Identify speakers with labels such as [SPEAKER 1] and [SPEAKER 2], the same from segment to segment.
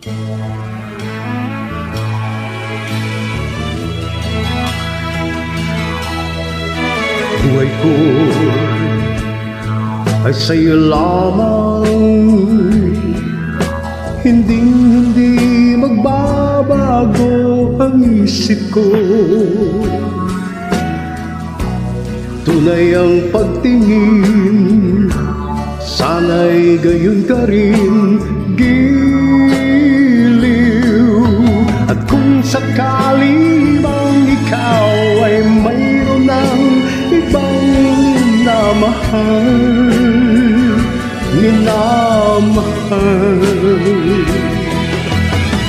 [SPEAKER 1] Buhay ko ay sa'yo lamang, hindi magbabago ang isip ko. Tunay ang pagtingin, sana'y gayon ka rin, giliw. At kung sakali bang ikaw ay mayroon ng ibang minamahal,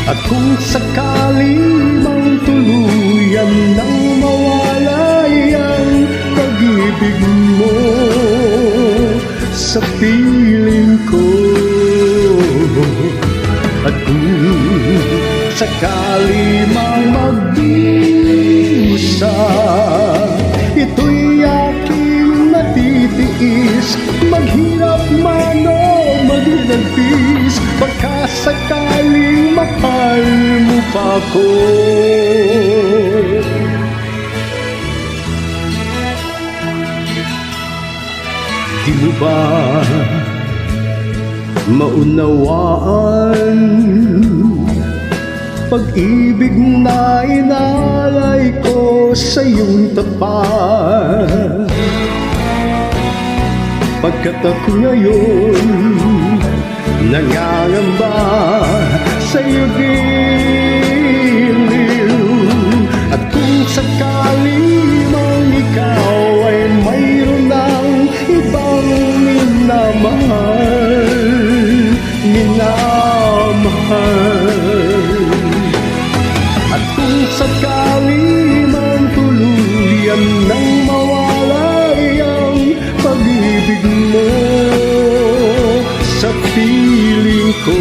[SPEAKER 1] at kung sakali mang tuluyan nang mawalay ang pag-ibig mo sa piling ko, at kung sakali mang magdusa, ito'y aking matitiis, maghirap man o maglagpis, baka sakaling mahal mo pa ko. Di mo ba maunawaan pag-ibig na inalay ko sa iyong tapat? Pagkat ako ngayon nangangamba sa iyo giliw, at kung sakali mang ikaw ay mayroon ng ibang minamahal, at kung sakali mang tuluyan nang mawalay ang pag-ibig mo sa piling ko,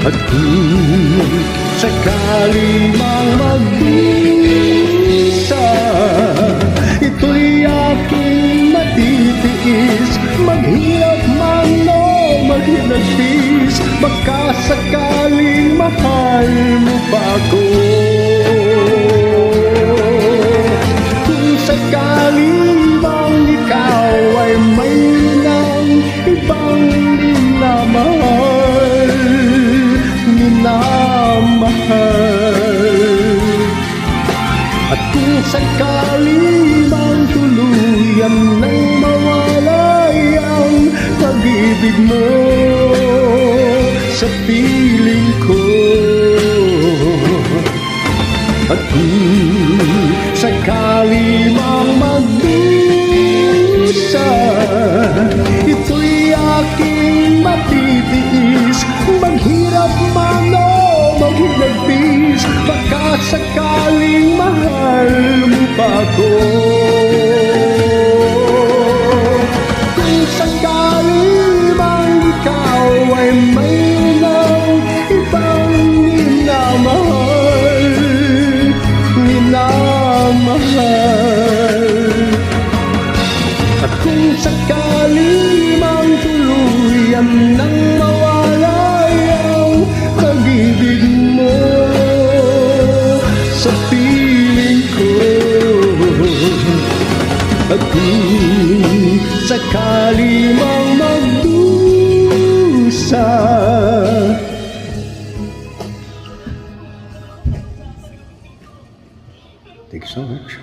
[SPEAKER 1] at kung sakali mang magdusa, ito'y aking matitiis, maghirap man o maglagpis, baka sakaling mahal mo pa ako. Kung sakali bang ikaw ay mayroon ng ibang minamahal, at kung sakali bang tuluyan nang mawalay ang pag-ibig mo sa piling ko, at kung sakali mang magdusa, ito'y aking matitiis, maghirap man o maglagpis, baka sakaling mahal mo pa ako. Kung sakali mang ikaw ay mayroon ng ibang minamahal, at kung sakali mang tuluyan nang mawalay ang pag-ibig mo sa piling ko, at kung sakali mang magdusa. Thank you so much.